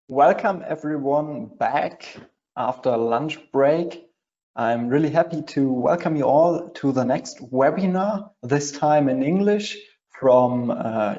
Welcome everyone back after lunch break. I'm really happy to welcome you all to the next webinar, this time in English, from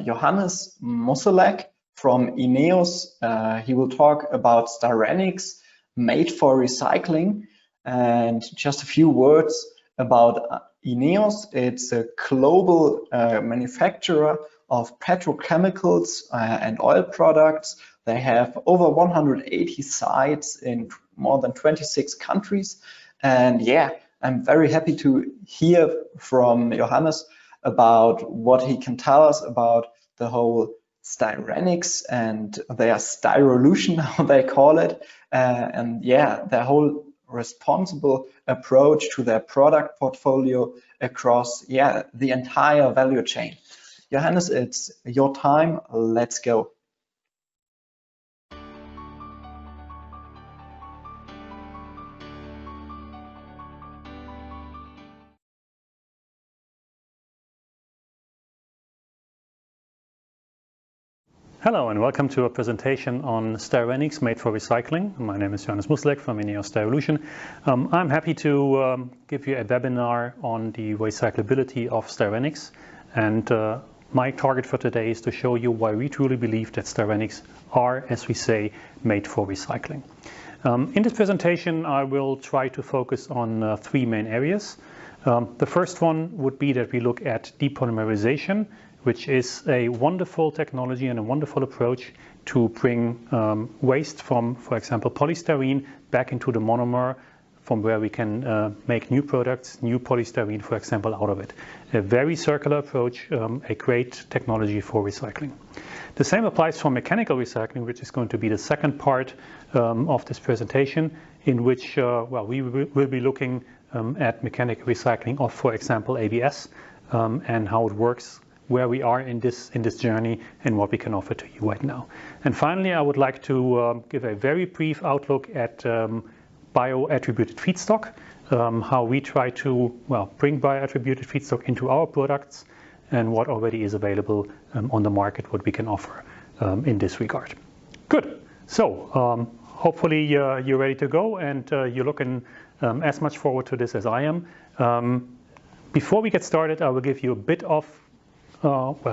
Johannes Musseleck from INEOS. He will talk about Styrenics made for recycling. And just a few words about INEOS. It's a global manufacturer of petrochemicals and oil products. They have over 180 sites in more than 26 countries. And yeah, I'm very happy to hear from Johannes about what he can tell us about the whole Styrenics and their Styrolution, how they call it. And yeah, their whole responsible approach to their product portfolio across the entire value chain. Johannes, it's your time. Let's go. Hello and welcome to a presentation on Styrenics made for recycling. My name is Johannes Musseleck from INEOS Styrolution. I'm happy to give you a webinar on the recyclability of Styrenics, and my target for today is to show you why we truly believe that Styrenics are, as we say, made for recycling. In this presentation I will try to focus on three main areas. The first one would be that we look at depolymerization, which is a wonderful technology and a wonderful approach to bring waste from, for example, polystyrene back into the monomer, from where we can make new products, new polystyrene, for example, out of it. A very circular approach, a great technology for recycling. The same applies for mechanical recycling, which is going to be the second part of this presentation, in which we will be looking at mechanical recycling of, for example, ABS and how it works, where we are in this journey, and what we can offer to you right now. And finally, I would like to give a very brief outlook at bio-attributed feedstock, how we try to bring bio-attributed feedstock into our products, and what already is available on the market, what we can offer in this regard. Good. So hopefully you're ready to go, and you're looking as much forward to this as I am. Before we get started, I will give you a bit of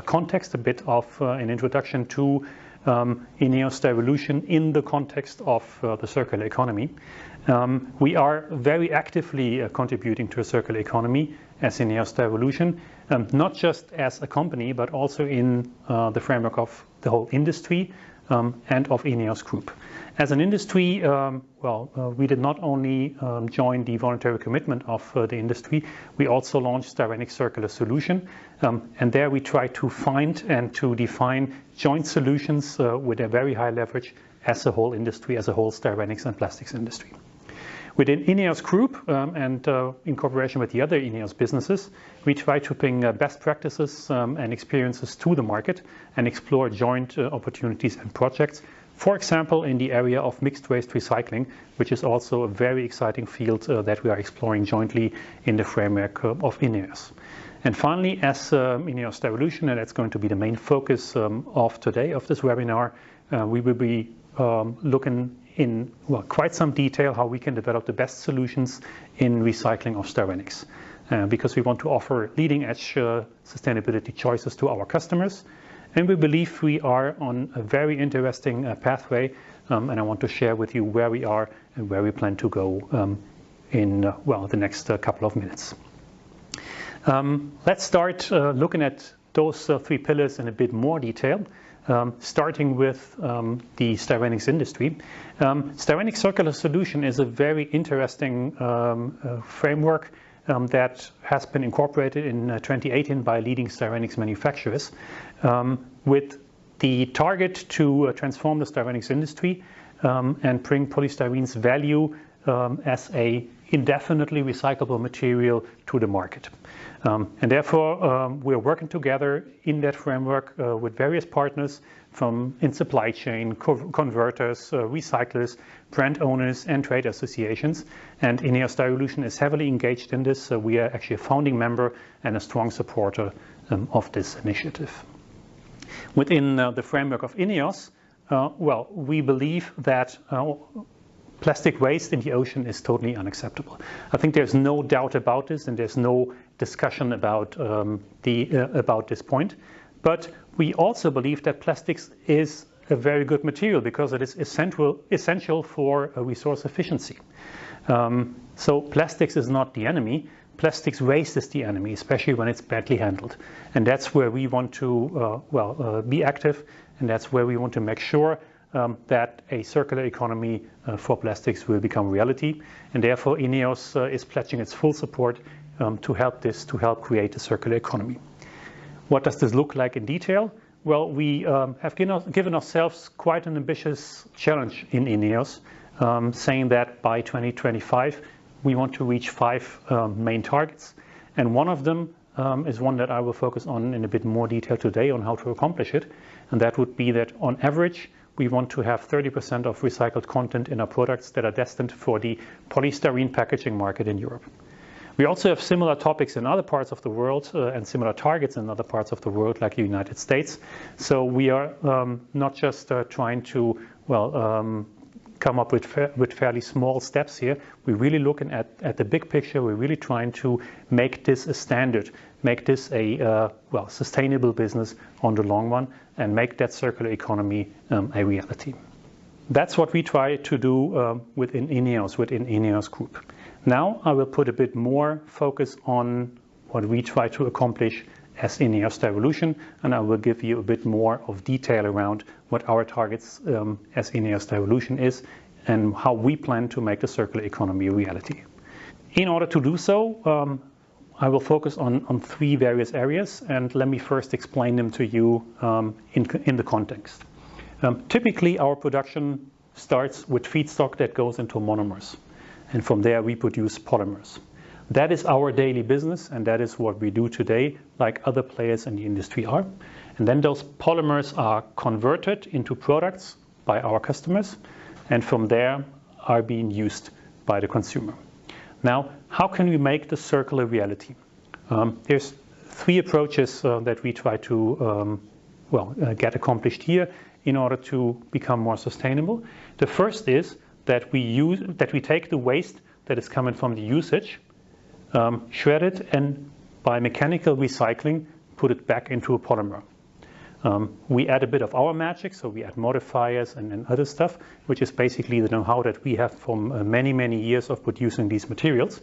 context, a bit of an introduction to INEOS Styrolution in the context of the circular economy. We are very actively contributing to a circular economy as INEOS Styrolution, not just as a company, but also in the framework of the whole industry and of INEOS Group. As an industry, we did not only join the voluntary commitment of the industry, we also launched Styrenics Circular Solutions, and there we try to find and to define joint solutions with a very high leverage as a whole industry, as a whole Styrenics and plastics industry. Within INEOS Group and in cooperation with the other INEOS businesses, we try to bring best practices and experiences to the market and explore joint opportunities and projects. For example, in the area of mixed waste recycling, which is also a very exciting field that we are exploring jointly in the framework of INEOS. And finally, as INEOS Styrolution, and that's going to be the main focus of today, of this webinar, we will be looking in quite some detail how we can develop the best solutions in recycling of Styrenics, because we want to offer leading-edge sustainability choices to our customers. And we believe we are on a very interesting pathway, and I want to share with you where we are and where we plan to go in the next couple of minutes. Let's start looking at those three pillars in a bit more detail, starting with the Styrenics industry. Styrenics Circular Solution is a very interesting framework that has been incorporated in 2018 by leading Styrenics manufacturers, with the target to transform the Styrenics industry and bring polystyrene's value as a indefinitely recyclable material to the market. And therefore, we are working together in that framework with various partners in supply chain, converters, recyclers, brand owners, and trade associations. And INEOS Styrolution is heavily engaged in this. We are actually a founding member and a strong supporter of this initiative. Within the framework of INEOS, well, we believe that plastic waste in the ocean is totally unacceptable. I think there's no doubt about this, and there's no discussion about about this point. But we also believe that plastics is a very good material because it is essential for resource efficiency. So plastics is not the enemy. Plastics waste is the enemy, especially when it's badly handled. And that's where we want to be active, and that's where we want to make sure that a circular economy for plastics will become reality. And therefore INEOS is pledging its full support to help create a circular economy. What does this look like in detail? Well, we have given ourselves quite an ambitious challenge in INEOS, saying that by 2025 we want to reach 5 main targets. And one of them is one that I will focus on in a bit more detail today on how to accomplish it. And that would be that on average, we want to have 30% of recycled content in our products that are destined for the polystyrene packaging market in Europe. We also have similar topics in other parts of the world and similar targets in other parts of the world, like the United States. So we are not just trying to, come up with fairly small steps here. We're really looking at the big picture. We're really trying to make this a standard, make this a sustainable business on the long run, and make that circular economy a reality. That's what we try to do within INEOS Group. Now I will put a bit more focus on what we try to accomplish as INEOS Styrolution, and I will give you a bit more of detail around what our targets as INEOS Styrolution is and how we plan to make the circular economy a reality. In order to do so, I will focus on 3 various areas, and let me first explain them to you in the context. Typically, our production starts with feedstock that goes into monomers, and from there we produce polymers. That is our daily business, and that is what we do today, like other players in the industry are. And then those polymers are converted into products by our customers, and from there are being used by the consumer. Now, how can we make the circular reality? There's 3 approaches that we try to get accomplished here in order to become more sustainable. The first is that we take the waste that is coming from the usage, shred it, and by mechanical recycling, put it back into a polymer. We add a bit of our magic, so we add modifiers and other stuff, which is basically the know-how that we have from many, many years of producing these materials,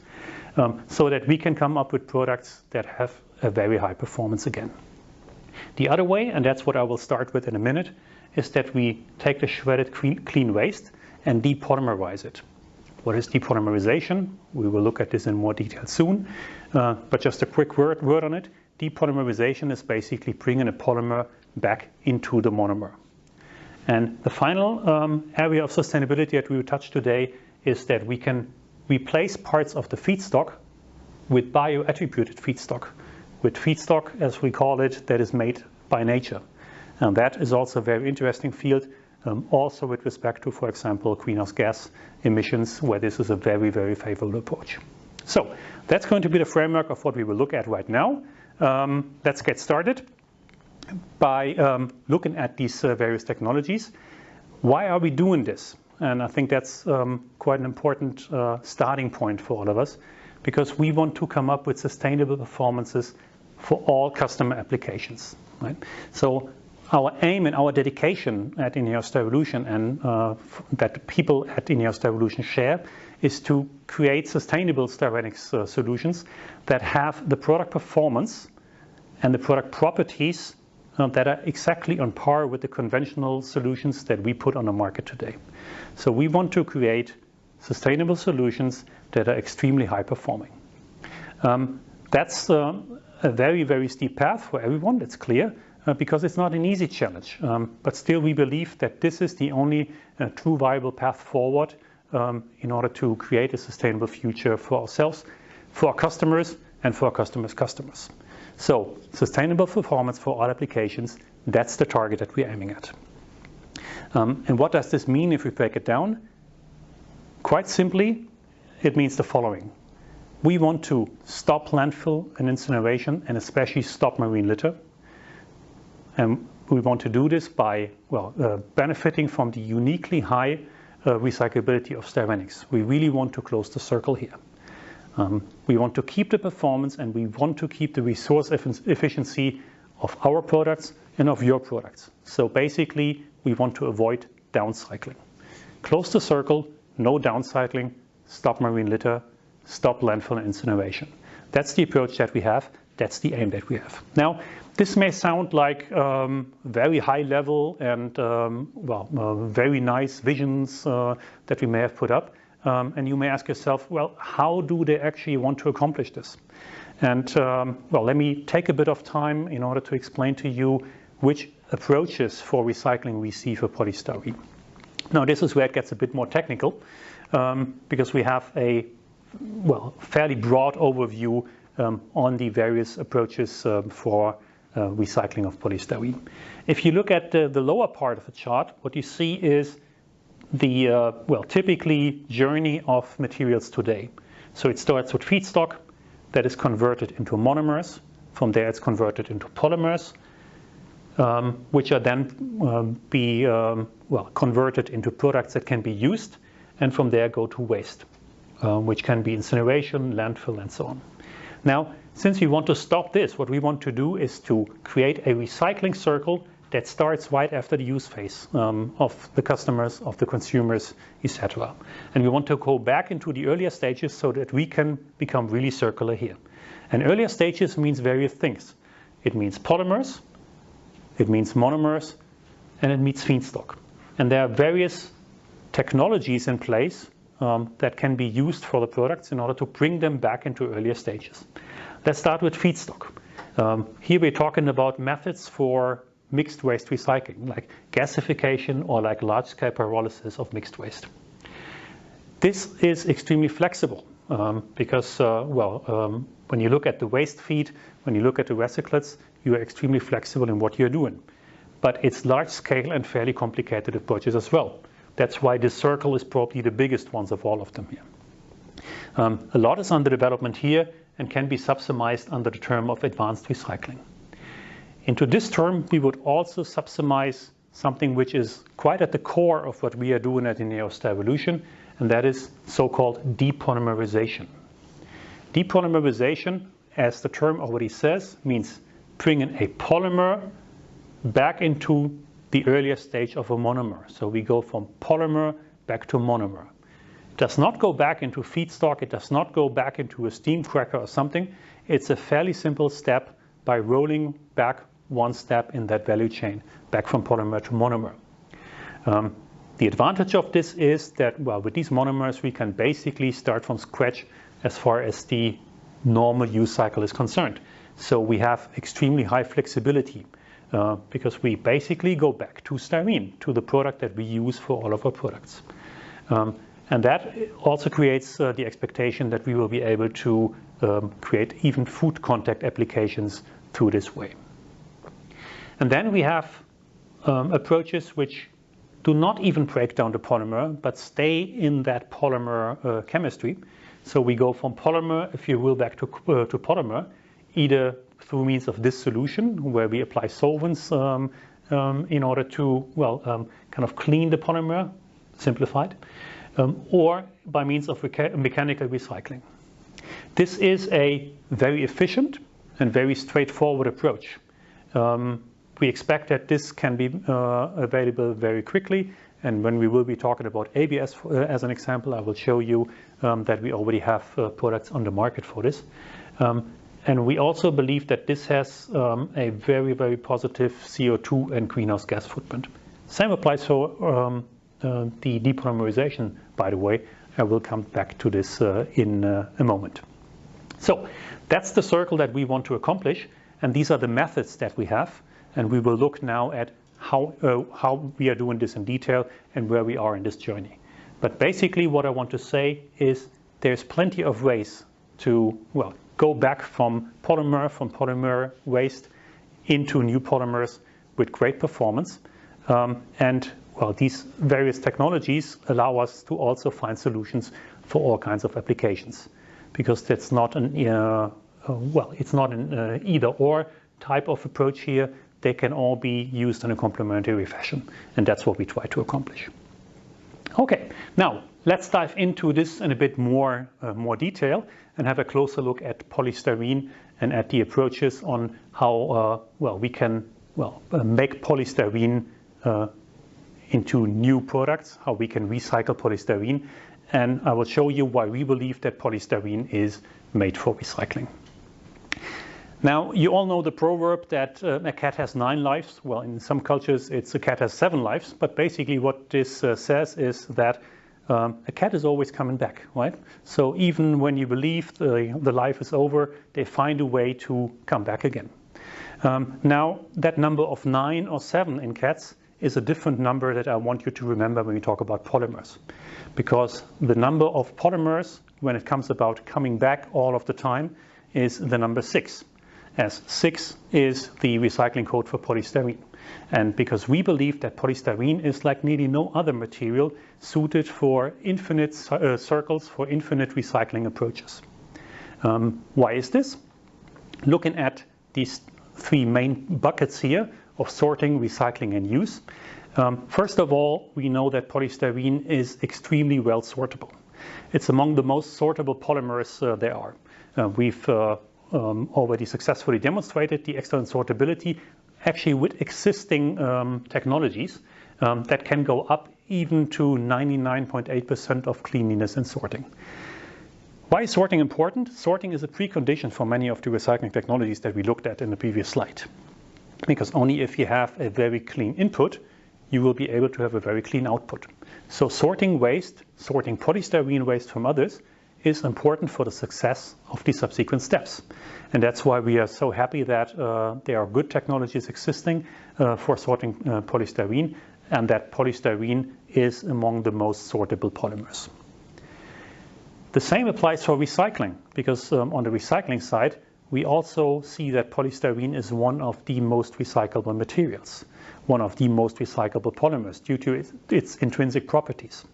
so that we can come up with products that have a very high performance again. The other way, and that's what I will start with in a minute, is that we take the shredded clean waste and depolymerize it. What is depolymerization? We will look at this in more detail soon, but just a quick word on it. Depolymerization is basically bringing a polymer back into the monomer. And the final area of sustainability that we will touch today is that we can replace parts of the feedstock with bioattributed feedstock, with feedstock, as we call it, that is made by nature. And that is also a very interesting field, also with respect to, for example, greenhouse gas emissions, where this is a very, very favorable approach. So that's going to be the framework of what we will look at right now. Let's get started by looking at these various technologies. Why are we doing this? And I think that's quite an important starting point for all of us, because we want to come up with sustainable performances for all customer applications. Right? So our aim and our dedication at INEOS Styrolution, and that the people at INEOS Styrolution share, is to create sustainable Styrenics solutions that have the product performance and the product properties that are exactly on par with the conventional solutions that we put on the market today. So we want to create sustainable solutions that are extremely high performing. That's a very, very steep path for everyone, that's clear, because it's not an easy challenge. But still we believe that this is the only true viable path forward in order to create a sustainable future for ourselves, for our customers, and for our customers' customers. So sustainable performance for all applications, that's the target that we're aiming at. And what does this mean if we break it down? Quite simply, it means the following. We want to stop landfill and incineration, and especially stop marine litter. And we want to do this by, benefiting from the uniquely high recyclability of Styrenics. We really want to close the circle here. We want to keep the performance, and we want to keep the resource efficiency of our products and of your products. So basically, we want to avoid downcycling. Close the circle, no downcycling, stop marine litter, stop landfill and incineration. That's the approach that we have. That's the aim that we have. Now, this may sound like very high level and very nice visions that we may have put up. And you may ask yourself, well, how do they actually want to accomplish this? And let me take a bit of time in order to explain to you which approaches for recycling we see for polystyrene. Now, this is where it gets a bit more technical because we have a fairly broad overview on the various approaches for recycling of polystyrene. If you look at the lower part of the chart, what you see is the typically journey of materials today. So it starts with feedstock that is converted into monomers. From there, it's converted into polymers, which are then converted into products that can be used, and from there go to waste, which can be incineration, landfill, and so on. Now, since we want to stop this, what we want to do is to create a recycling circle that starts right after the use phase of the customers, of the consumers, etc. And we want to go back into the earlier stages so that we can become really circular here. And earlier stages means various things. It means polymers, it means monomers, and it means feedstock. And there are various technologies in place that can be used for the products in order to bring them back into earlier stages. Let's start with feedstock. Here we're talking about methods for mixed waste recycling, like gasification or like large-scale pyrolysis of mixed waste. This is extremely flexible because, when you look at the waste feed, when you look at the recyclates, you are extremely flexible in what you're doing. But it's large-scale and fairly complicated approaches as well. That's why this circle is probably the biggest ones of all of them here. A lot is under development here and can be subsumized under the term of advanced recycling. Into this term, we would also subsumize something which is quite at the core of what we are doing at INEOS Styrolution, and that is so-called depolymerization. Depolymerization, as the term already says, means bringing a polymer back into the earlier stage of a monomer. So we go from polymer back to monomer. It does not go back into feedstock. It does not go back into a steam cracker or something. It's a fairly simple step by rolling back one step in that value chain, back from polymer to monomer. The advantage of this is that, with these monomers, we can basically start from scratch as far as the normal use cycle is concerned. So we have extremely high flexibility because we basically go back to styrene, to the product that we use for all of our products. And that also creates the expectation that we will be able to create even food contact applications through this way. And then we have approaches which do not even break down the polymer, but stay in that polymer chemistry. So we go from polymer, if you will, back to polymer, either through means of this solution, where we apply solvents in order to, kind of clean the polymer, simplified, or by means of mechanical recycling. This is a very efficient and very straightforward approach. We expect that this can be available very quickly, and when we will be talking about ABS as an example, I will show you that we already have products on the market for this. And we also believe that this has a very, very positive CO2 and greenhouse gas footprint. Same applies for the depolymerization, by the way. I will come back to this in a moment. So that's the circle that we want to accomplish, and these are the methods that we have. And we will look now at how we are doing this in detail and where we are in this journey. But basically what I want to say is there's plenty of ways to, go back from polymer waste into new polymers with great performance. These various technologies allow us to also find solutions for all kinds of applications, because that's not an, it's not an either-or type of approach here, they can all be used in a complementary fashion. And that's what we try to accomplish. Okay, now let's dive into this in a bit more detail and have a closer look at polystyrene and at the approaches on how we can make polystyrene into new products, how we can recycle polystyrene, and I will show you why we believe that polystyrene is made for recycling. Now, you all know the proverb that a cat has 9 lives. Well, in some cultures, it's a cat has 7 lives. But basically what this says is that a cat is always coming back, right? So even when you believe the life is over, they find a way to come back again. Now, that number of 9 or 7 in cats is a different number that I want you to remember when we talk about polymers. Because the number of polymers, when it comes about coming back all of the time, is the number 6. As 6 is the recycling code for polystyrene. And because we believe that polystyrene is like nearly no other material suited for infinite circles, for infinite recycling approaches. Why is this? Looking at these 3 main buckets here of sorting, recycling, and use. First of all, we know that polystyrene is extremely well sortable. It's among the most sortable polymers there are. We've already successfully demonstrated the excellent sortability actually with existing technologies that can go up even to 99.8% of cleanliness in sorting. Why is sorting important? Sorting is a precondition for many of the recycling technologies that we looked at in the previous slide. Because only if you have a very clean input, you will be able to have a very clean output. So sorting waste, sorting polystyrene waste from others, is important for the success of the subsequent steps. And that's why we are so happy that there are good technologies existing for sorting polystyrene, and that polystyrene is among the most sortable polymers. The same applies for recycling, because on the recycling side, we also see that polystyrene is one of the most recyclable materials, one of the most recyclable polymers due to its intrinsic properties.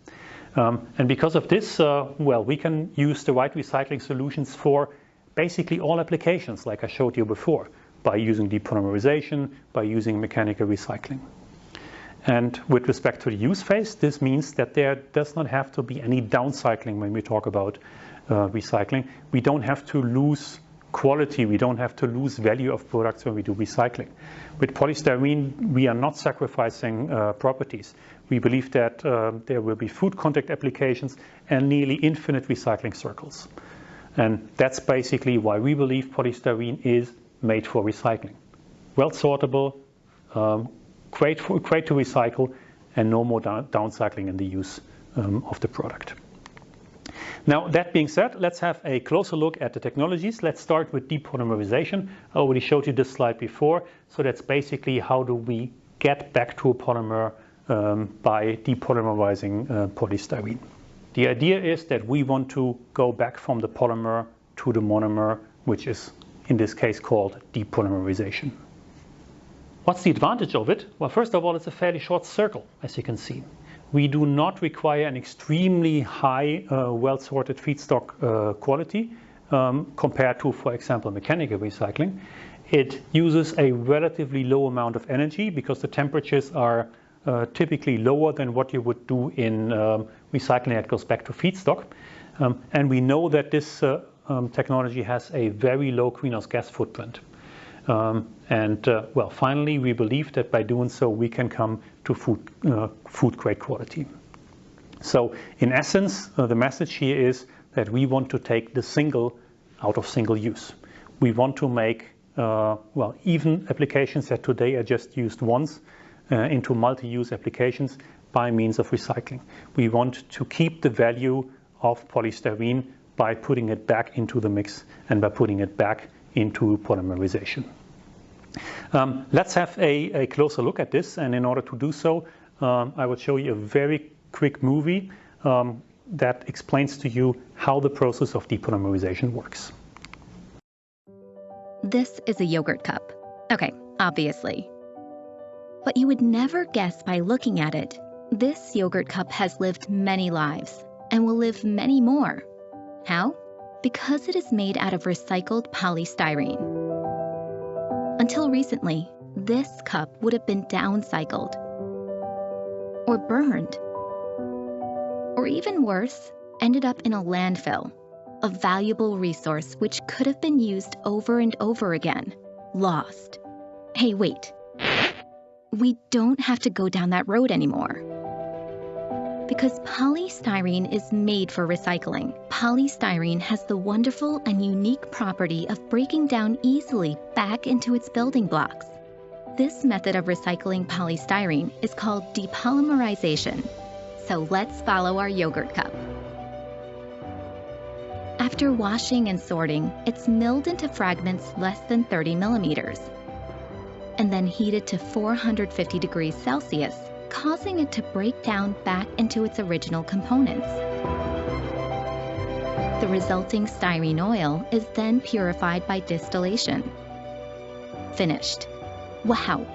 And because of this, we can use the right recycling solutions for basically all applications, like I showed you before, by using depolymerization, by using mechanical recycling. And with respect to the use phase, this means that there does not have to be any downcycling when we talk about recycling. We don't have to lose quality, we don't have to lose value of products when we do recycling. With polystyrene, we are not sacrificing properties. We believe that there will be food contact applications and nearly infinite recycling circles. And that's basically why we believe polystyrene is made for recycling. Well sortable, great to recycle, and no more downcycling in the use of the product. Now, that being said, let's have a closer look at the technologies. Let's start with depolymerization. I already showed you this slide before. So that's basically how do we get back to a polymer by depolymerizing polystyrene. The idea is that we want to go back from the polymer to the monomer, which is in this case called depolymerization. What's the advantage of it? Well, first of all, it's a fairly short circle, as you can see. We do not require an extremely high, well-sorted feedstock quality compared to, for example, mechanical recycling. It uses a relatively low amount of energy because the temperatures are typically lower than what you would do in recycling that goes back to feedstock. And we know that this technology has a very low greenhouse gas footprint. Finally, we believe that by doing so, we can come to food grade quality. So in essence, the message here is that we want to take the single out of single use. We want to make, even applications that today are just used once into multi-use applications by means of recycling. We want to keep the value of polystyrene by putting it back into the mix and by putting it back into polymerization. Let's have a closer look at this, and in order to do so, I will show you a very quick movie that explains to you how the process of depolymerization works. This is a yogurt cup. Okay, obviously. But you would never guess by looking at it, this yogurt cup has lived many lives and will live many more. How? Because it is made out of recycled polystyrene. Until recently, this cup would have been downcycled, or burned, or even worse, ended up in a landfill, a valuable resource which could have been used over and over again, lost. Hey, wait. We don't have to go down that road anymore. Because polystyrene is made for recycling. Polystyrene has the wonderful and unique property of breaking down easily back into its building blocks. This method of recycling polystyrene is called depolymerization. So let's follow our yogurt cup. After washing and sorting, it's milled into fragments less than 30 millimeters, and then heated to 450 degrees Celsius, causing it to break down back into its original components. The resulting styrene oil is then purified by distillation. Finished. Wow!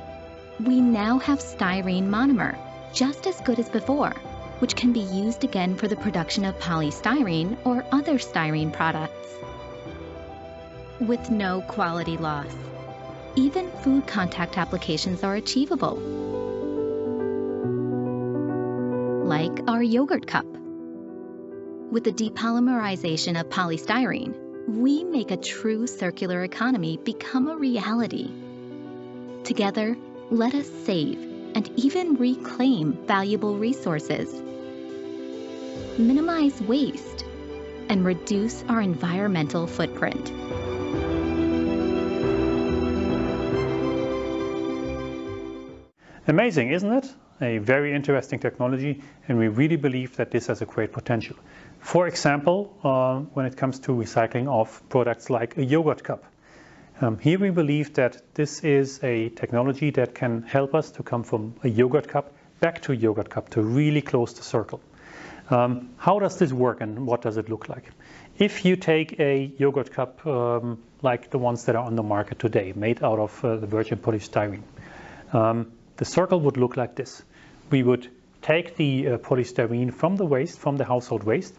We now have styrene monomer, just as good as before, which can be used again for the production of polystyrene or other styrene products. With no quality loss. Even food contact applications are achievable, like our yogurt cup. With the depolymerization of polystyrene, we make a true circular economy become a reality. Together, let us save and even reclaim valuable resources, minimize waste, and reduce our environmental footprint. Amazing, isn't it? A very interesting technology, and we really believe that this has a great potential. For example, when it comes to recycling of products like a yogurt cup. Here we believe that this is a technology that can help us to come from a yogurt cup back to a yogurt cup, to really close the circle. How does this work and what does it look like? If you take a yogurt cup like the ones that are on the market today, made out of the virgin polystyrene, the circle would look like this. We would take the polystyrene from the waste, from the household waste,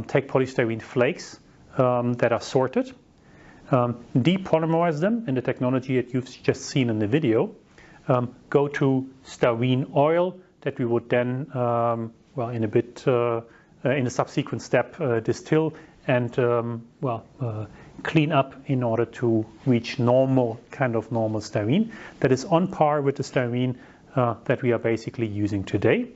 take polystyrene flakes that are sorted, depolymerize them in the technology that you've just seen in the video, go to styrene oil that we would then, in a subsequent step, distill and clean up in order to reach normal styrene that is on par with the styrene that we are basically using today.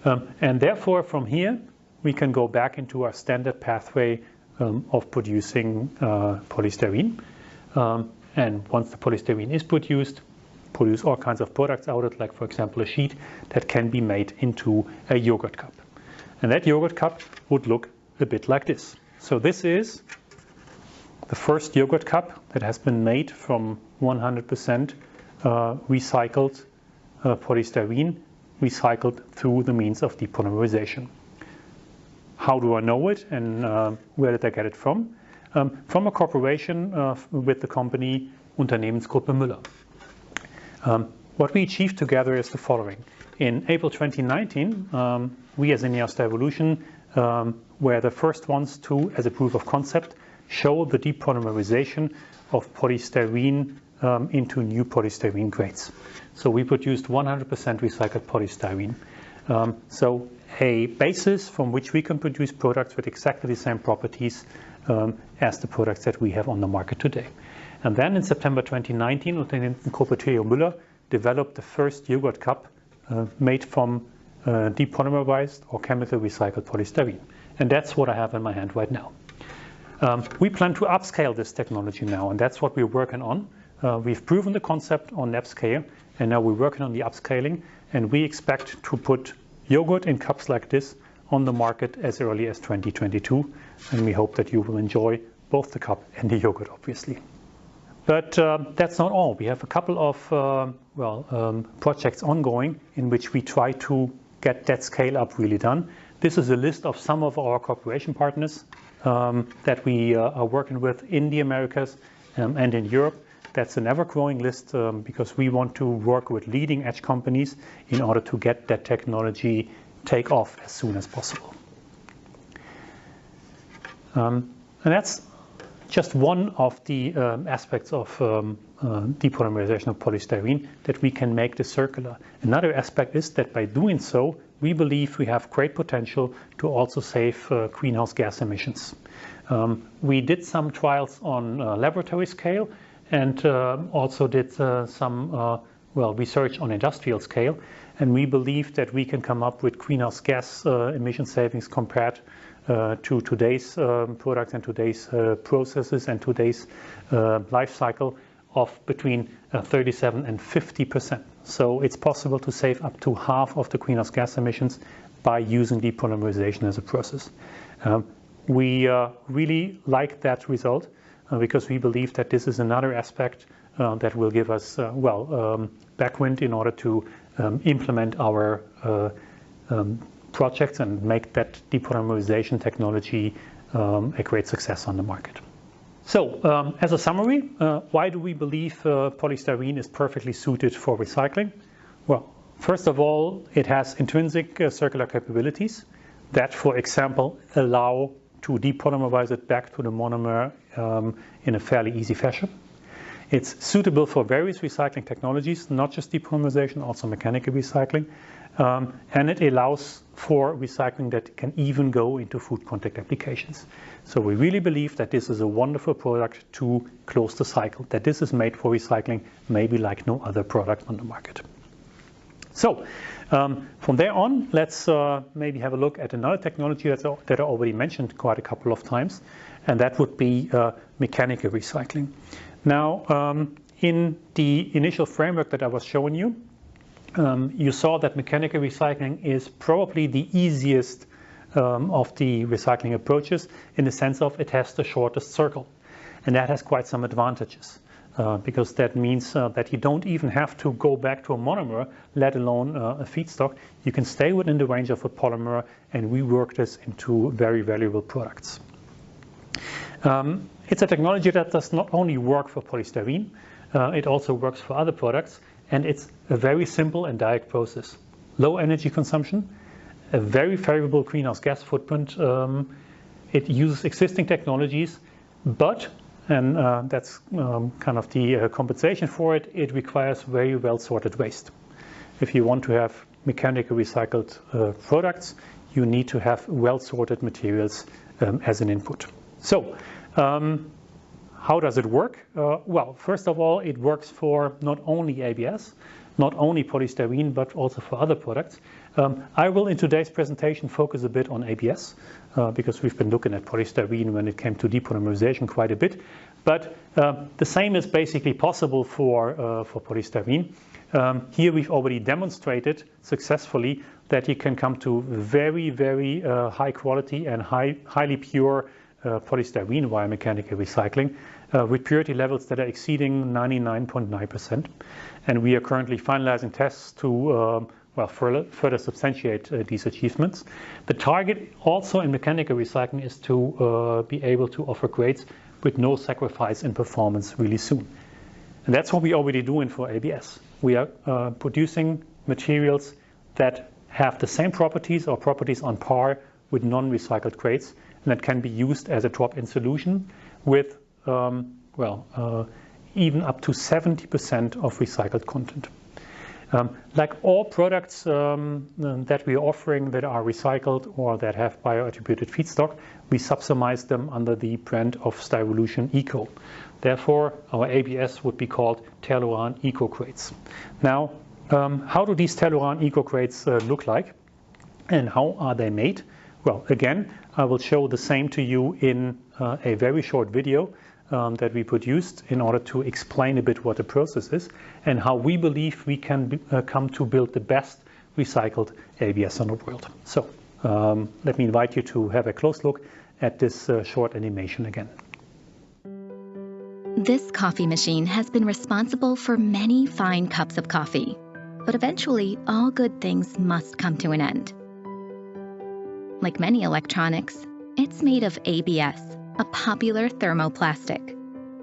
And therefore, from here, we can go back into our standard pathway of producing polystyrene. And once the polystyrene is produced, produce all kinds of products out of it, like for example a sheet that can be made into a yogurt cup. And that yogurt cup would look a bit like this. So this is the first yogurt cup that has been made from 100% recycled polystyrene, recycled through the means of depolymerization. How do I know it, and where did I get it from? From a cooperation with the company Unternehmensgruppe Müller. What we achieved together is the following. In April 2019, we as INEOS Styrolution were the first ones to, as a proof of concept, show the depolymerization of polystyrene into new polystyrene grades. So we produced 100% recycled polystyrene. So a basis from which we can produce products with exactly the same properties as the products that we have on the market today. And then in September 2019, Unternehmensgruppe Müller developed the first yogurt cup made from depolymerized or chemical recycled polystyrene. And that's what I have in my hand right now. We plan to upscale this technology now, and that's what we're working on. We've proven the concept on lab scale, and now we're working on the upscaling, and we expect to put yogurt in cups like this on the market as early as 2022, and we hope that you will enjoy both the cup and the yogurt, obviously. But that's not all. We have a couple of projects ongoing in which we try to get that scale up really done. This is a list of some of our cooperation partners that we are working with in the Americas and in Europe. That's an ever-growing list because we want to work with leading-edge companies in order to get that technology take off as soon as possible. And that's just one of the aspects of depolymerization of polystyrene, that we can make this circular. Another aspect is that by doing so, we believe we have great potential to also save greenhouse gas emissions. We did some trials on laboratory scale and also did some research on industrial scale, and we believe that we can come up with greenhouse gas emission savings compared to today's products and today's processes and today's life cycle of between 37 and 50%. So it's possible to save up to half of the greenhouse gas emissions by using depolymerization as a process. We really like that result because we believe that this is another aspect that will give us backwind in order to implement our projects and make that depolymerization technology a great success on the market. So, as a summary, why do we believe polystyrene is perfectly suited for recycling? Well, first of all, it has intrinsic circular capabilities that, for example, allow to depolymerize it back to the monomer in a fairly easy fashion. It's suitable for various recycling technologies, not just depolymerization, also mechanical recycling. And it allows for recycling that can even go into food contact applications. So we really believe that this is a wonderful product to close the cycle, that this is made for recycling, maybe like no other product on the market. So from there on, let's maybe have a look at another technology that I already mentioned quite a couple of times, and that would be mechanical recycling. Now, in the initial framework that I was showing you, you saw that mechanical recycling is probably the easiest of the recycling approaches, in the sense of it has the shortest circle. And that has quite some advantages, because that means that you don't even have to go back to a monomer, let alone a feedstock. You can stay within the range of a polymer and rework this into very valuable products. It's a technology that does not only work for polystyrene, it also works for other products, and it's a very simple and direct process. Low energy consumption, a very favorable greenhouse gas footprint. It uses existing technologies, but, and that's kind of the compensation for it, it requires very well sorted waste. If you want to have mechanically recycled products, you need to have well sorted materials as an input. So, how does it work? Well, first of all, it works for not only ABS, not only polystyrene, but also for other products. I will, in today's presentation, focus a bit on ABS, because we've been looking at polystyrene when it came to depolymerization quite a bit. But the same is basically possible for polystyrene. Here we've already demonstrated successfully that you can come to very, very high quality and highly pure polystyrene via mechanical recycling with purity levels that are exceeding 99.9%. And we are currently finalizing tests to further substantiate these achievements. The target also in mechanical recycling is to be able to offer grades with no sacrifice in performance really soon. And that's what we're already doing for ABS. We are producing materials that have the same properties or properties on par with non-recycled grades, and that can be used as a drop-in solution with even up to 70% of recycled content. Like all products that we are offering that are recycled or that have bioattributed feedstock, we subsumize them under the brand of Styrolution Eco. Therefore, our ABS would be called Tellurane Eco Crates. Now, how do these Tellurane Eco Crates look like, and how are they made? Well, again, I will show the same to you in a very short video that we produced in order to explain a bit what the process is and how we believe we can come to build the best recycled ABS in the world. So let me invite you to have a close look at this short animation again. This coffee machine has been responsible for many fine cups of coffee, but eventually all good things must come to an end. Like many electronics, it's made of ABS, a popular thermoplastic.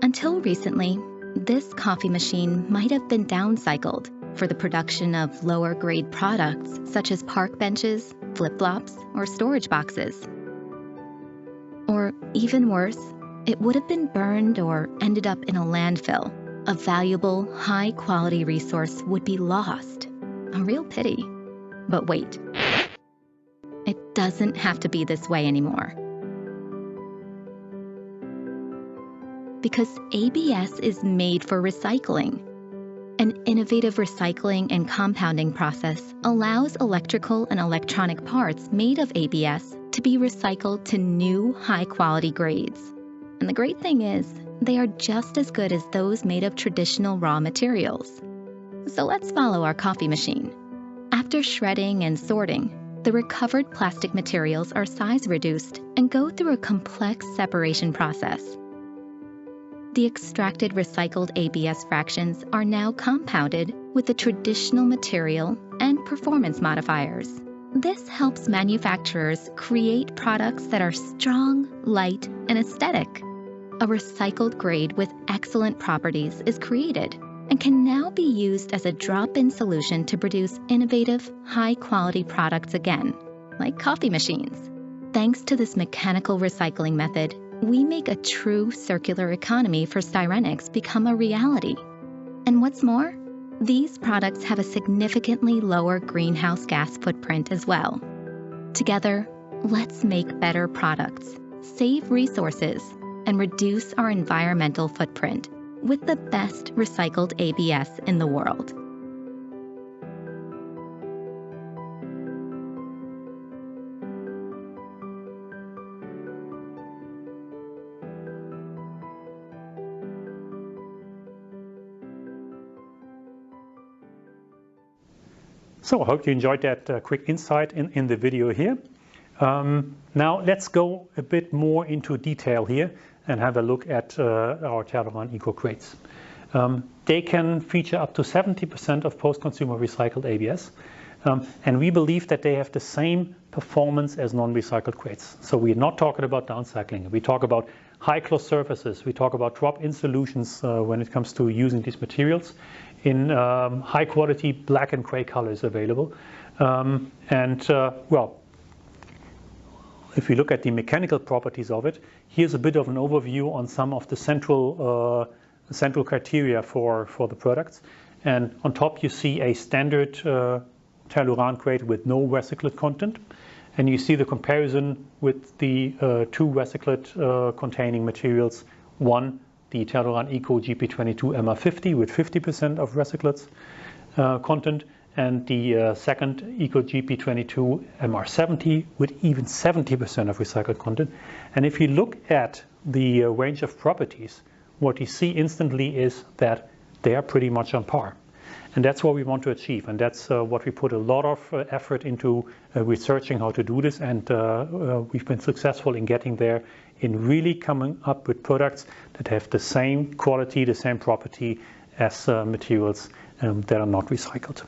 Until recently, this coffee machine might have been downcycled for the production of lower grade products such as park benches, flip-flops, or storage boxes. Or even worse, it would have been burned or ended up in a landfill. A valuable, high-quality resource would be lost. A real pity. But wait. It doesn't have to be this way anymore. Because ABS is made for recycling. An innovative recycling and compounding process allows electrical and electronic parts made of ABS to be recycled to new, high-quality grades. And the great thing is, they are just as good as those made of traditional raw materials. So let's follow our coffee machine. After shredding and sorting, the recovered plastic materials are size reduced and go through a complex separation process. The extracted recycled ABS fractions are now compounded with the traditional material and performance modifiers. This helps manufacturers create products that are strong, light, and aesthetic. A recycled grade with excellent properties is created and can now be used as a drop-in solution to produce innovative, high-quality products again, like coffee machines. Thanks to this mechanical recycling method, we make a true circular economy for Styrenics become a reality. And what's more, these products have a significantly lower greenhouse gas footprint as well. Together, let's make better products, save resources, and reduce our environmental footprint with the best recycled ABS in the world. So I hope you enjoyed that quick insight in the video here. Now let's go a bit more into detail here and have a look at our Styrolution Eco crates. They can feature up to 70% of post-consumer recycled ABS, and we believe that they have the same performance as non-recycled crates. So we're not talking about downcycling. We talk about high cloth surfaces. We talk about drop-in solutions when it comes to using these materials in high quality black and gray colors available. Well, if we look at the mechanical properties of it, here's a bit of an overview on some of the central criteria for the products. And on top you see a standard Styrolution crate with no recycled content. And you see the comparison with the two recycled containing materials. One, the Styrolution Eco GP22 MR50 with 50% of recycled content, and the second Eco GP22 MR70 with even 70% of recycled content. And if you look at the range of properties, what you see instantly is that they are pretty much on par. And that's what we want to achieve, and that's what we put a lot of effort into researching how to do this, and we've been successful in getting there, in really coming up with products that have the same quality, the same property as materials that are not recycled.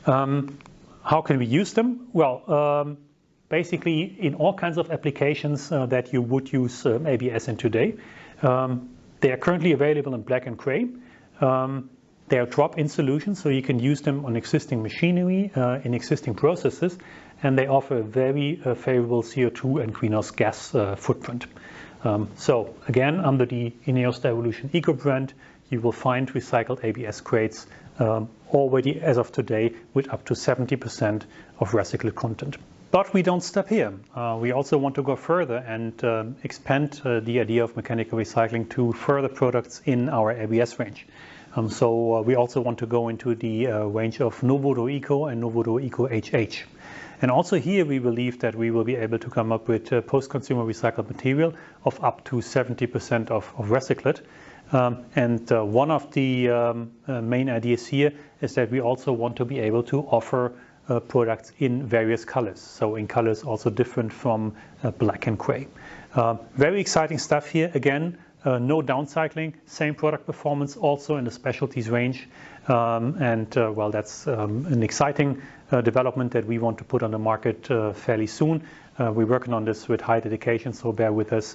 How can we use them? Well, basically in all kinds of applications that you would use ABS in today. They are currently available in black and gray. They are drop-in solutions, so you can use them on existing machinery, in existing processes, and they offer a very favorable CO2 and greenhouse gas footprint. So again, under the INEOS Styrolution Eco brand, you will find recycled ABS crates already as of today with up to 70% of recycled content. But we don't stop here. We also want to go further and expand the idea of mechanical recycling to further products in our ABS range. So we also want to go into the range of Novodo Eco and Novodo Eco HH. And also here we believe that we will be able to come up with post-consumer recycled material of up to 70% of recycled. And one of the main ideas here is that we also want to be able to offer products in various colors. So in colors also different from black and gray. Very exciting stuff here. Again, no downcycling, same product performance also in the specialties range. Well, that's an exciting development that we want to put on the market fairly soon. We're working on this with high dedication, so bear with us.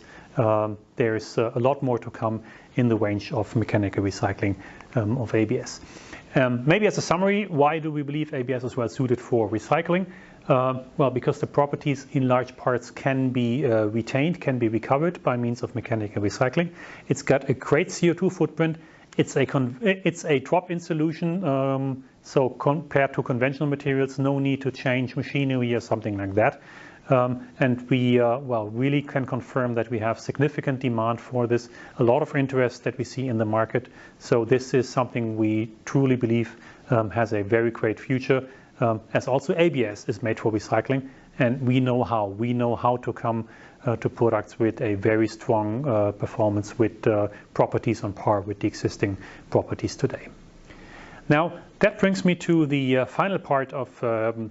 There's a lot more to come in the range of mechanical recycling of ABS. Maybe as a summary, why do we believe ABS is well suited for recycling? Well, because the properties in large parts can be retained, can be recovered by means of mechanical recycling. It's got a great CO2 footprint. It's a drop-in solution, so compared to conventional materials, no need to change machinery or something like that. And we well, really can confirm that we have significant demand for this, a lot of interest that we see in the market. So this is something we truly believe has a very great future, as also ABS is made for recycling, and we know how to come to products with a very strong performance, with properties on par with the existing properties today. Now that brings me to the final part of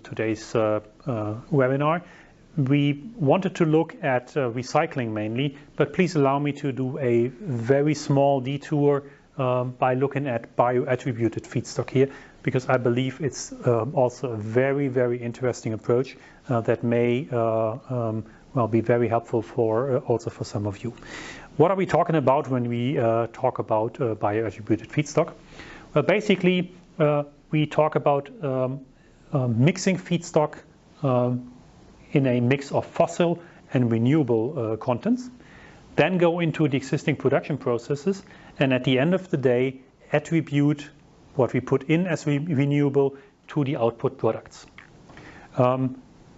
today's webinar. We wanted to look at recycling mainly, but please allow me to do a very small detour by looking at bioattributed feedstock here, because I believe it's also a very, very interesting approach that may well be very helpful for also for some of you. What are we talking about when we talk about bioattributed feedstock? Well, basically we talk about mixing feedstock in a mix of fossil and renewable contents, then go into the existing production processes, and at the end of the day attribute what we put in as renewable to the output products.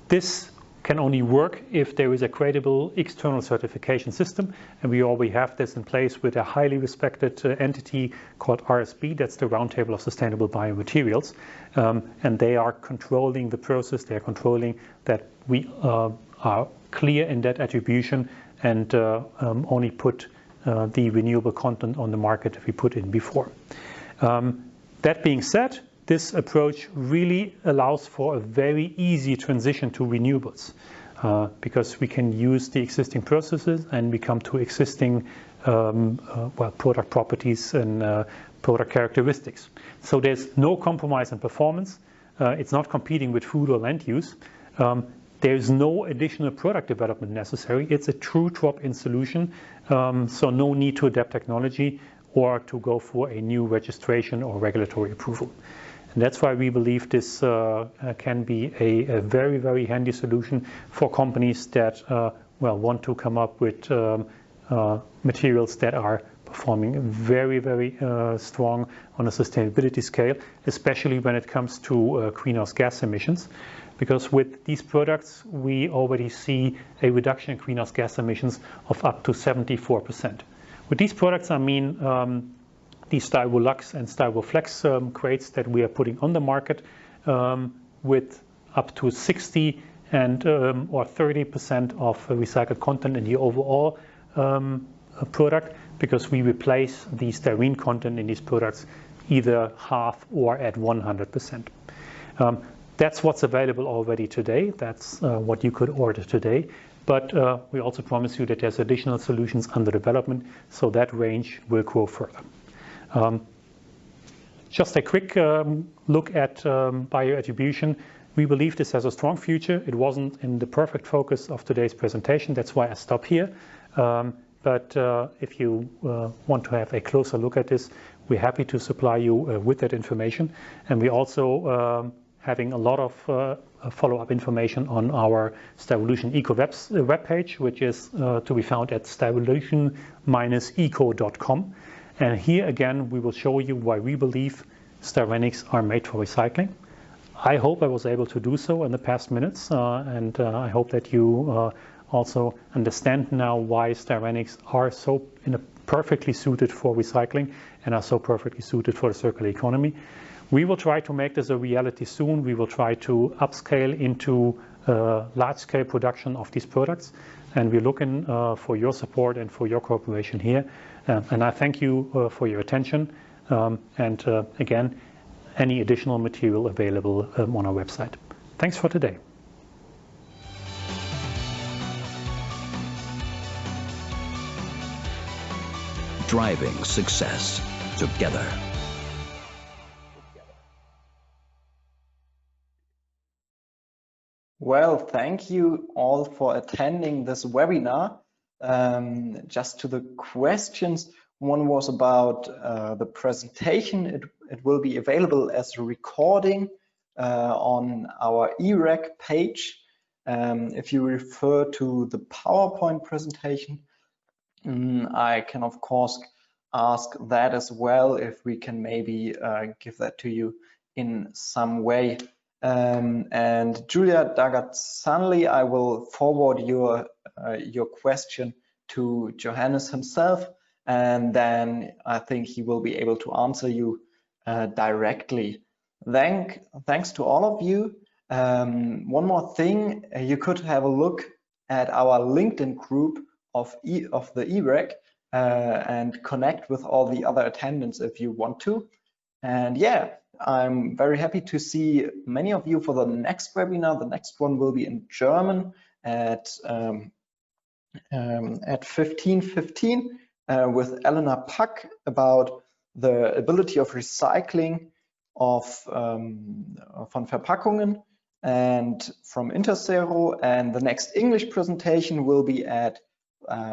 This can only work if there is a credible external certification system, and we already have this in place with a highly respected entity called RSB, that's the Roundtable of Sustainable Biomaterials, and they are controlling the process, they are controlling that we are clear in that attribution and only put the renewable content on the market if we put in before. That being said, this approach really allows for a very easy transition to renewables because we can use the existing processes and we come to existing well, product properties and product characteristics. So there's no compromise in performance. It's not competing with food or land use. There's no additional product development necessary. It's a true drop-in solution, so no need to adapt technology or to go for a new registration or regulatory approval. And that's why we believe this can be a very, very handy solution for companies that well, want to come up with materials that are performing very, very strong on a sustainability scale, especially when it comes to greenhouse gas emissions. Because with these products, we already see a reduction in greenhouse gas emissions of up to 74%. With these products, I mean the Styrolux and Styroflex crates that we are putting on the market with up to 60 and or 30% of recycled content in the overall product, because we replace the styrene content in these products either half or at 100%. That's what's available already today. That's what you could order today. But we also promise you that there's additional solutions under development, so that range will grow further. Just a quick look at bioattribution. We believe this has a strong future. It wasn't in the perfect focus of today's presentation. That's why I stop here. But if you want to have a closer look at this, we're happy to supply you with that information. And we also having a lot of follow-up information on our Styrolution Eco webpage, which is to be found at styrolution-eco.com. And here again, we will show you why we believe Styrenics are made for recycling. I hope I was able to do so in the past minutes, and I hope that you also understand now why Styrenics are so perfectly suited for recycling and are so perfectly suited for the circular economy. We will try to make this a reality soon. We will try to upscale into large-scale production of these products, and we're looking for your support and for your cooperation here. And I thank you for your attention. And again, any additional material available on our website. Thanks for today. Driving success together. Well, thank you all for attending this webinar. Just to the questions, one was about the presentation it will be available as a recording on our e-rec page. If you refer to the PowerPoint presentation, I can of course ask that as well, if we can maybe give that to you in some way. And Julia Dagazzanli, I will forward your question to Johannes himself, and then I think he will be able to answer you directly. Thanks to all of you. One more thing, you could have a look at our LinkedIn group of the e-rec and connect with all the other attendants if you want to. And yeah, I'm very happy to see many of you for the next webinar. The next one will be in German at 15:15 with Elena Pack about the ability of recycling of von Verpackungen and from Interzero. And the next English presentation will be at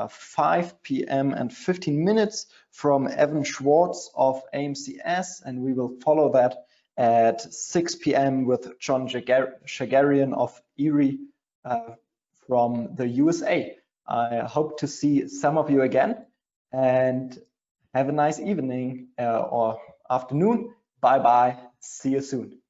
5 p.m. and 15 minutes from Evan Schwartz of AMCS, and we will follow that at 6 p.m. with John Shagarian of Erie from the USA. I hope to see some of you again, and have a nice evening or afternoon. Bye bye. See you soon.